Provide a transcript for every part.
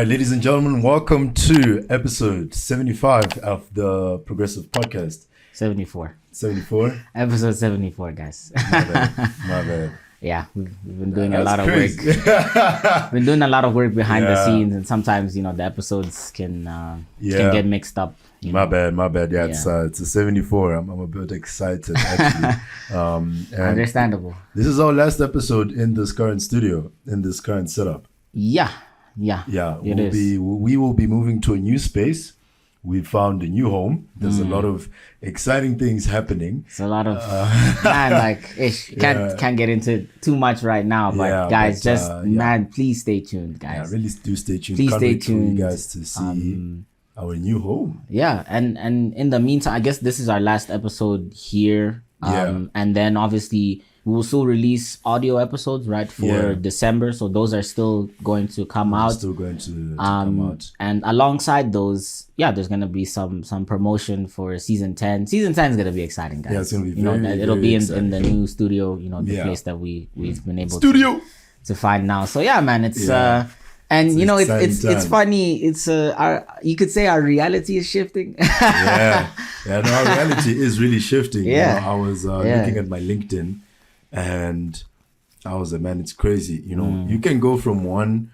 right, ladies and gentlemen, welcome to episode 75 of the Progressive Podcast. 74. 74? Episode 74, guys. My bad. Yeah, we've been doing a lot of work. Been doing a lot of work behind the scenes, and sometimes, the episodes can get mixed up. My bad. Yeah, it's a 74. I'm a bit excited, actually. Understandable. This is our last episode in this current studio, in this current setup. Yeah. We will be moving to a new space. We found a new home. There's a lot of exciting things happening. It's a lot of can't get into too much right now, but guys, please stay tuned, guys. Yeah, really do stay tuned. Please Can't stay wait tuned for you guys to see our new home. Yeah, and in the meantime, I guess this is our last episode here. And then obviously we will still release audio episodes, right, for December. So those are still going to come out. Still going to come out. And alongside those, there's going to be some promotion for season 10. Season 10 is going to be exciting, guys. Yeah, it's going to be it'll be in the new studio, the place that we've been able to find now. So man, it's it's funny. It's you could say our reality is shifting. Our reality is really shifting. I was looking at my LinkedIn, and I was like, man, it's crazy. You can go from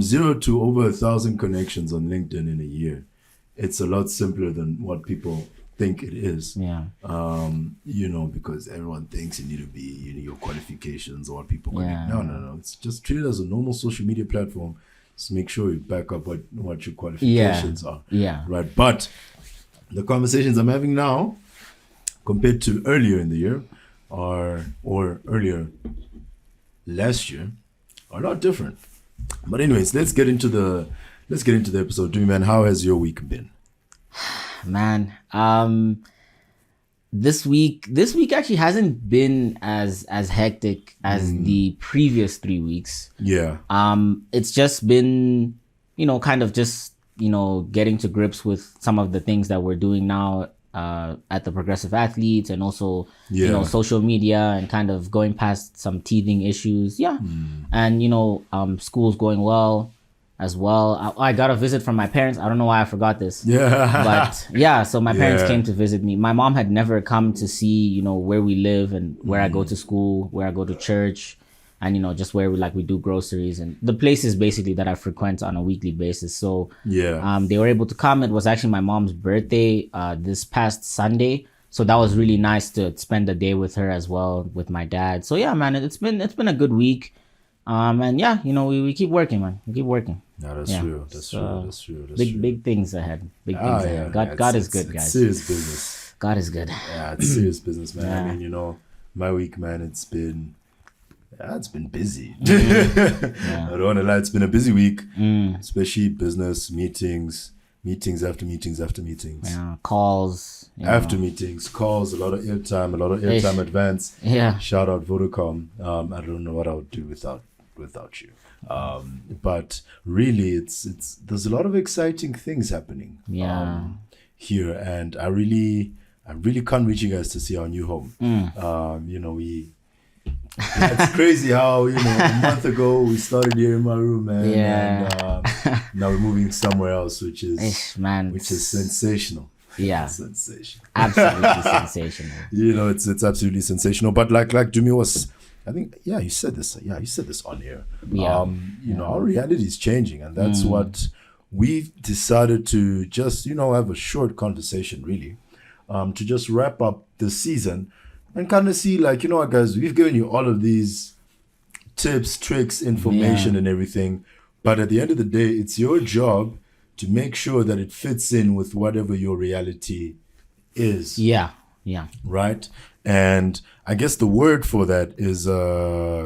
0 to over 1,000 connections on LinkedIn in a year. It's a lot simpler than what people think it is. Because everyone thinks you need to be your qualifications or what people connect. No. It's just treat it as a normal social media platform. Just make sure you back up what your qualifications are. Right. But the conversations I'm having now compared to earlier in the year or earlier last year are not different. But anyways, let's get into the episode. Dumi, man, how has your week been? Man, this week actually hasn't been as hectic as the previous 3 weeks. It's just been kind of just getting to grips with some of the things that we're doing now at the Progressive Athletes, and also social media, and kind of going past some teething issues. And school's going well as well. I got a visit from my parents. I don't know why I forgot this. But so my parents came to visit me. My mom had never come to see where we live and where I go to school, where I go to church, and just where we do groceries and the places basically that I frequent on a weekly basis. So they were able to come. It was actually my mom's birthday this past Sunday, so that was really nice to spend the day with her as well, with my dad. So man, it's been a good week. And we keep working, man. We keep working. No, that's true. That's true. Big things ahead. Big things ahead. God is good, guys. Serious business. God is good. Yeah, it's serious business, man. I mean, my week, man, it's been busy. I don't want to lie, it's been a busy week, especially business meetings after meetings after meetings. Calls. After meetings, calls, a lot of airtime advance. Shout out Vodacom. I don't know what I would do without you. But really, it's there's a lot of exciting things happening. Here, and I really can't wait you guys to see our new home. It's crazy how a month ago we started here in my room, man, and now we're moving somewhere else, which is sensational. Sensational. Absolutely sensational. It's absolutely sensational. But like Dumi was, I think, you said this. You said this on air. Our reality is changing, and that's what we've decided to just have a short conversation, really, to just wrap up the season. And kind of see, what, guys, we've given you all of these tips, tricks, information, and everything. But at the end of the day, it's your job to make sure that it fits in with whatever your reality is. Right? And I guess the word for that is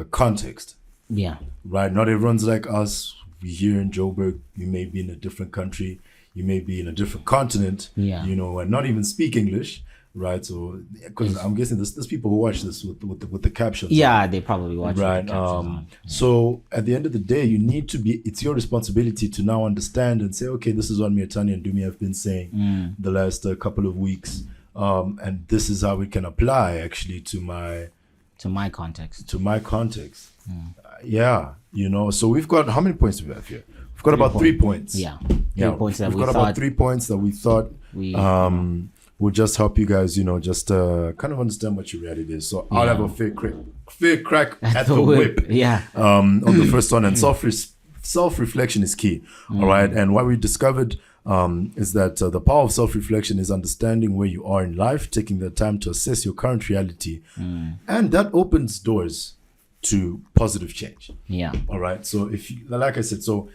context. Right? Not everyone's like us. We're here in Joburg. You may be in a different country. You may be in a different continent. And not even speak English. Right, so because I'm guessing there's people who watch this with the captions. They probably watch it. Right. So at the end of the day, it's your responsibility to now understand and say, okay, this is what Mietani and Dumi have been saying the last couple of weeks, and this is how we can apply actually to my context. So we've got, how many points do we have here? we've got about 3 points. Yeah. 3 points that we've got about 3 points that we thought will just help you guys, just kind of understand what your reality is. So I'll have a fair crack at the whip. Yeah. On the first one, and self-reflection is key. All right. And what we discovered is that the power of self-reflection is understanding where you are in life, taking the time to assess your current reality. And that opens doors to positive change. Yeah. All right. So if you, like I said, so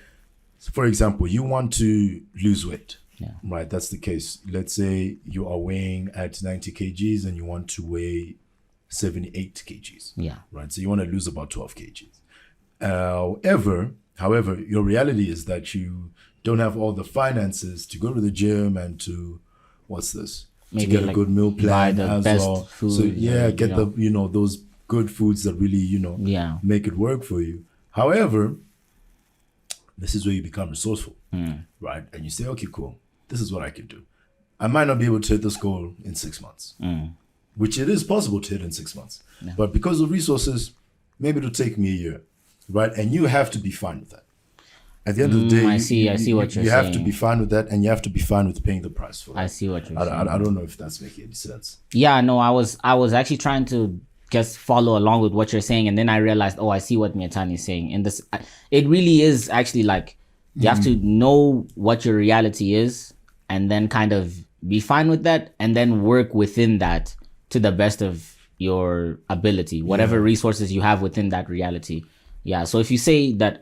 for example, you want to lose weight. Yeah. Right. That's the case. Let's say you are weighing at 90 kgs and you want to weigh 78 kgs. Yeah. Right. So you want to lose about 12 kgs. However, your reality is that you don't have all the finances to go to the gym and to, Maybe to get a good meal plan as well. Food, so get the, those good foods that really, make it work for you. However, this is where you become resourceful, right? And you say, okay, cool. This is what I can do. I might not be able to hit this goal in 6 months, which it is possible to hit in 6 months. Yeah. But because of resources, maybe it'll take me a year, right? And you have to be fine with that. At the end of the day, I see what you're saying. You have to be fine with that, and you have to be fine with paying the price for it. I see what you're saying. I don't know if that's making any sense. Yeah, no, I was actually trying to just follow along with what you're saying, and then I realized, I see what Mietani is saying. And this, it really is actually like you have to know what your reality is, and then kind of be fine with that, and then work within that to the best of your ability, whatever resources you have within that reality. Yeah. So if you say that,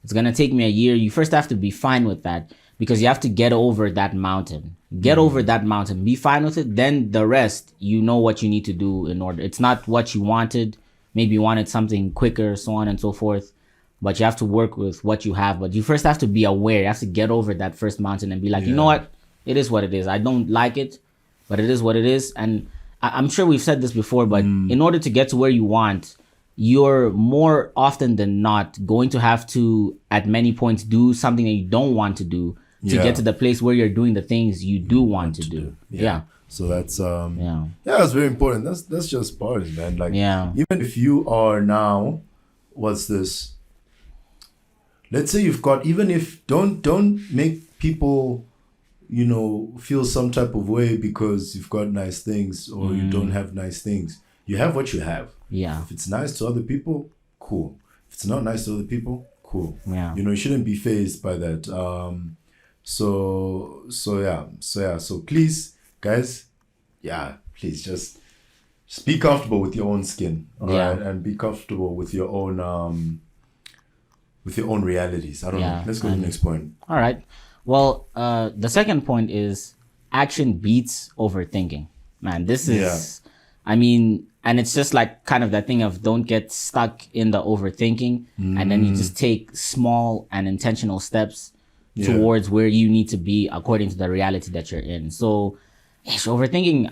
it's going to take me a year, you first have to be fine with that, because you have to get over that mountain. Over that mountain, be fine with it. Then the rest, you know what you need to do in order. It's not what you wanted. Maybe you wanted something quicker, so on and so forth. But you have to work with what you have. But you first have to be aware. You have to get over that first mountain and be like, you know what? It is what it is. I don't like it, but it is what it is. And I'm sure we've said this before, but in order to get to where you want, you're more often than not going to have to, at many points, do something that you don't want to do to get to the place where you're doing the things you do want to do. Yeah. So that's that's very important. That's just part of it, man. Like even if you are now, let's say you've got, even if don't make people feel some type of way because you've got nice things or you don't have nice things. You have what you have. Yeah. If it's nice to other people, cool. If it's not nice to other people, cool. Yeah. You shouldn't be fazed by that. So please, guys, please just be comfortable with your own skin, all right, and be comfortable with your own realities. I don't know. Let's go to the next point. All right. Well, the second point is action beats overthinking. Man, this is, and it's just like kind of that thing of don't get stuck in the overthinking, and then you just take small and intentional steps towards where you need to be according to the reality that you're in. So, overthinking,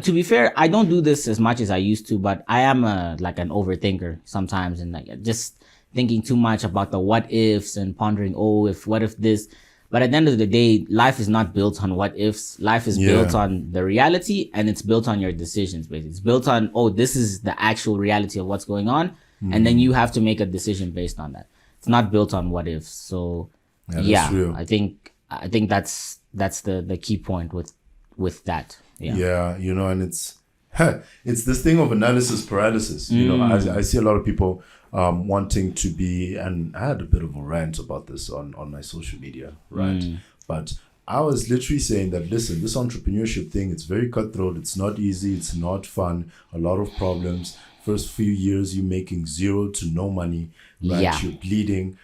to be fair, I don't do this as much as I used to, but I am an overthinker sometimes, and like just thinking too much about the what ifs and pondering, what if this. But at the end of the day, life is not built on what ifs. Life is built on the reality, and it's built on your decisions, basically. It's built on, this is the actual reality of what's going on. And then you have to make a decision based on that. It's not built on what ifs. So that's true. I think that's the key point with that. Yeah. And it's this thing of analysis paralysis. I see a lot of people wanting to be, and I had a bit of a rant about this on my social media, right? But I was literally saying that, listen, this entrepreneurship thing, it's very cutthroat. It's not easy. It's not fun. A lot of problems. First few years, you're making zero to no money, right? Yeah. You're bleeding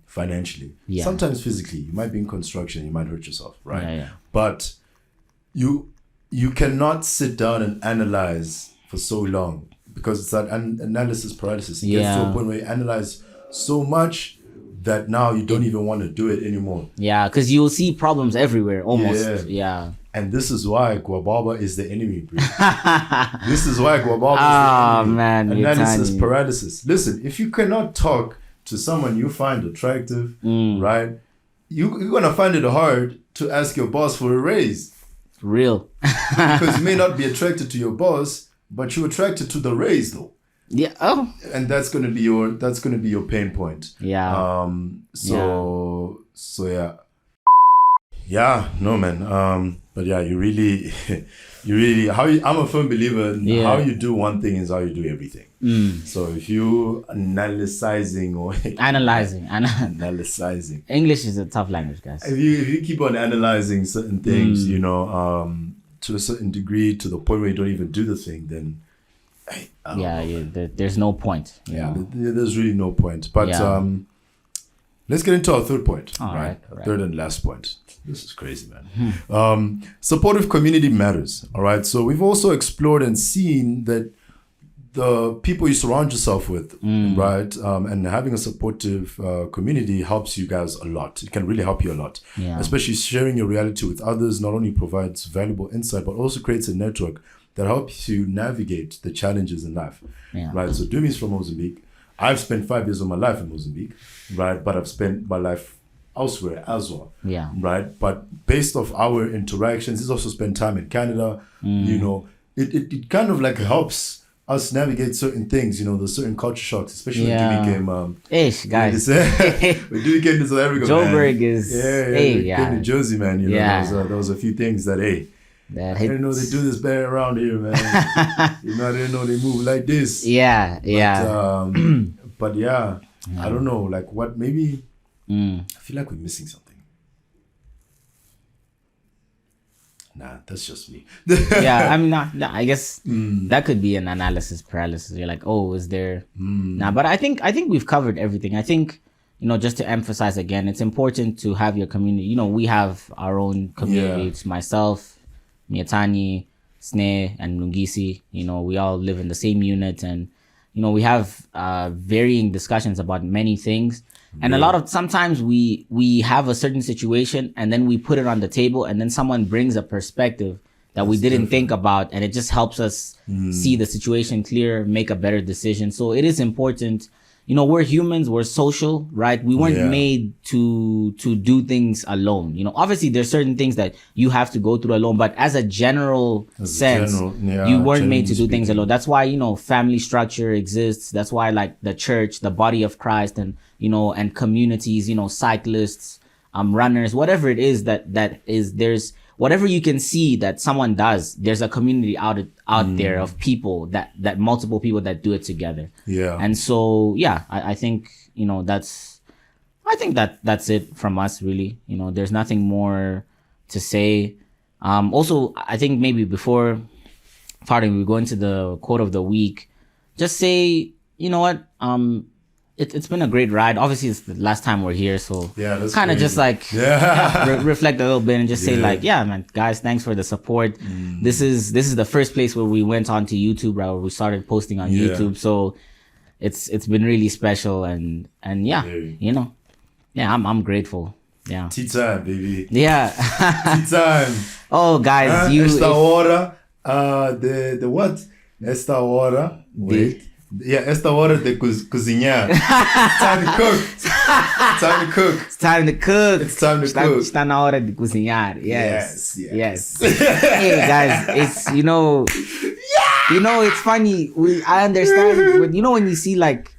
financially. Yeah. Sometimes physically. You might be in construction. You might hurt yourself, right? Yeah. But you cannot sit down and analyze for so long, because it's that analysis paralysis. It gets to a point where you analyze so much that now you don't even want to do it anymore. Yeah, because you'll see problems everywhere, almost. Yeah. And this is why Guababa is the enemy, bro. This is why Guababa is the enemy. Man, analysis paralysis. Listen, if you cannot talk to someone you find attractive, right, you're going to find it hard to ask your boss for a raise. Real. Because you may not be attracted to your boss, but you're attracted to the raise, though. Yeah. Oh. And that's gonna be your pain point. Yeah. So yeah. Yeah, no man. But yeah, you really I'm a firm believer in how you do one thing is how you do everything. So if you analyzing English is a tough language, guys. If you keep on analyzing certain things, to a certain degree, to the point where you don't even do the thing, then there's no point. There's really no point. But let's get into our third point. All right. Third and last point. This is crazy, man. Supportive community matters. All right. So we've also explored and seen that the people you surround yourself with, right, and having a supportive community helps you guys a lot. It can really help you a lot. Especially sharing your reality with others not only provides valuable insight, but also creates a network that helps you navigate the challenges in life. Right. So Dumi's from Mozambique. I've spent 5 years of my life in Mozambique, right? But I've spent my life elsewhere as well. Right. But based off our interactions, he's also spent time in Canada. It kind of like helps us navigate certain things, the certain culture shocks, especially when Dumi came. Guys. When Dumi came to South Africa, Joburg is. Came to Jersey, man. There was a few things that I didn't know they do this better around here, man. I didn't know they move like this. But I don't know, like what maybe. I feel like we're missing something. Nah, that's just me. I guess that could be an analysis paralysis. You're like, oh, is there? Nah, but I think we've covered everything. I think, just to emphasize again, it's important to have your community. We have our own community. It's myself, Mietani, Sne, and Lungisi. We all live in the same unit, and we have varying discussions about many things. And sometimes we have a certain situation and then we put it on the table and then someone brings a perspective that we didn't think about, and it just helps us see the situation clearer, make a better decision. So it is important. We're humans, we're social, right? We weren't made to do things alone. Obviously there's certain things that you have to go through alone, but as a general sense, you weren't made to do things alone. That's why, family structure exists. That's why like the church, the body of Christ, and, and communities, cyclists, runners, whatever it is that is, there's whatever you can see that someone does, there's a community out there of people that multiple people that do it together. And so, I think, that's it from us, really. There's nothing more to say. Also, I think maybe before parting, we go into the quote of the week. Just say, what, it's been a great ride. Obviously, it's the last time we're here, so kind of just like reflect a little bit and just say like, man, guys, thanks for the support. This is the first place where we went on to YouTube, right? Where we started posting on YouTube, so it's been really special, and I'm grateful. Tea time, baby. Tea time. Oh, guys, esta hora, the what? Esta hora. Wait. Esta hora de cozinhar. It's time to cook. It's time to cook. Está na hora de cozinhar. Yes. Hey, guys, it's, it's funny. I understand. When you see like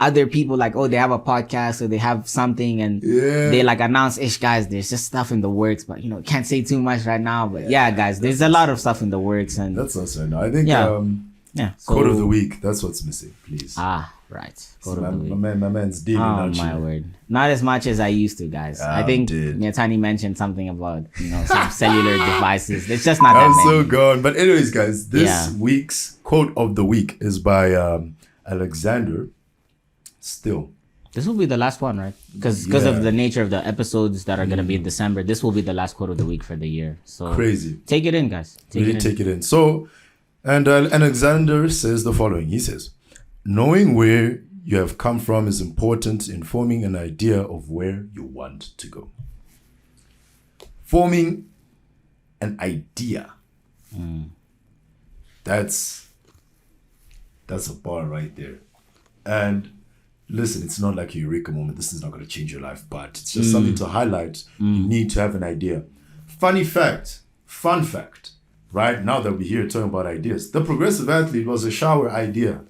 other people, like, oh, they have a podcast or they have something and they like announce, guys, there's just stuff in the works, but can't say too much right now. But guys, there's a lot of stuff in the works, and that's also I think so, quote of the week, that's what's missing, please. Right. Quote of the week. My man's dealing. Oh my word. Not as much as I used to, guys. I think Mietani mentioned something about, some cellular devices. It's just not that many. I'm so gone. But anyways, guys, this week's quote of the week is by Alexander Still. This will be the last one, right? Because of the nature of the episodes that are going to be in December, this will be the last quote of the week for the year. So crazy. Take it in, guys. Take it in. So, and Alexander says the following. He says, knowing where you have come from is important in forming an idea of where you want to go. Forming an idea. That's a bar right there. And listen, it's not like a eureka moment. This is not going to change your life, but it's just something to highlight. You need to have an idea. Fun fact, right? Now that we're here talking about ideas, the Progressive Athlete was a shower idea.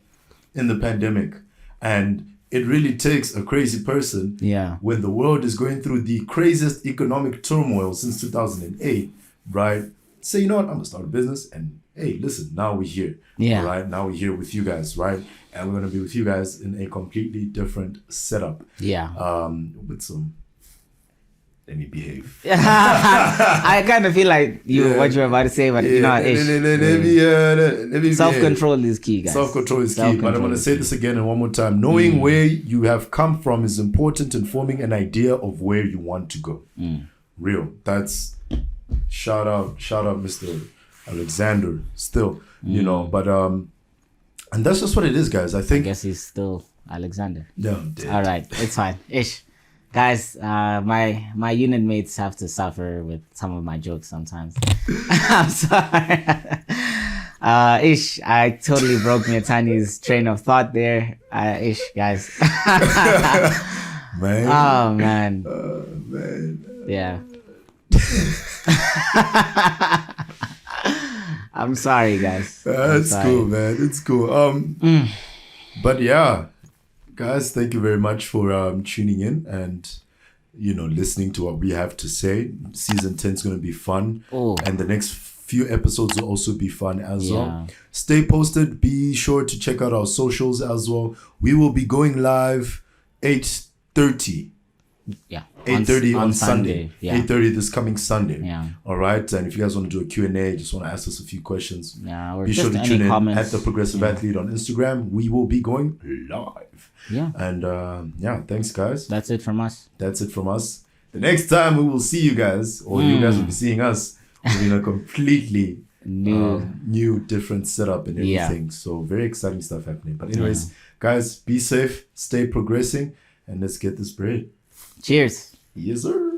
in the pandemic. And it really takes a crazy person when the world is going through the craziest economic turmoil since 2008, right? Say, you know what, I'm gonna start a business, and hey, listen, now we're here. All right, now we're here with you guys, right? And we're gonna be with you guys in a completely different setup. With some, let me behave. I kind of feel like what you're about to say, but you know, let me self-control is key, guys. Self-control is key. But I'm gonna say this again and one more time. Knowing where you have come from is important in forming an idea of where you want to go. Real. That's shout out, Mr. Alexander. Still, you know, but and that's just what it is, guys. I guess he's still Alexander. No, all right, it's fine. Ish. Guys, my unit mates have to suffer with some of my jokes sometimes. I'm sorry. Ish, I totally broke Mietani's train of thought there. Ish, guys. Man. Oh, man. Man. Yeah. I'm sorry, guys. That's cool, man. It's cool. But yeah. Guys, thank you very much for tuning in and, you know, listening to what we have to say. Season 10 is going to be fun. And the next few episodes will also be fun as well. Stay posted. Be sure to check out our socials as well. We will be going live 8:30. 8:30 on Sunday. 8:30 this coming Sunday. All right. And if you guys want to do a Q&A, just want to ask us a few questions, be sure to tune in at the Progressive Athlete on Instagram. We will be going live. And thanks, guys. That's it from us. The next time we will see you guys, or you guys will be seeing us, in a completely new different setup and everything. So very exciting stuff happening. But anyways, guys, be safe, stay progressing, and let's get this bread. Cheers. Yes, sir.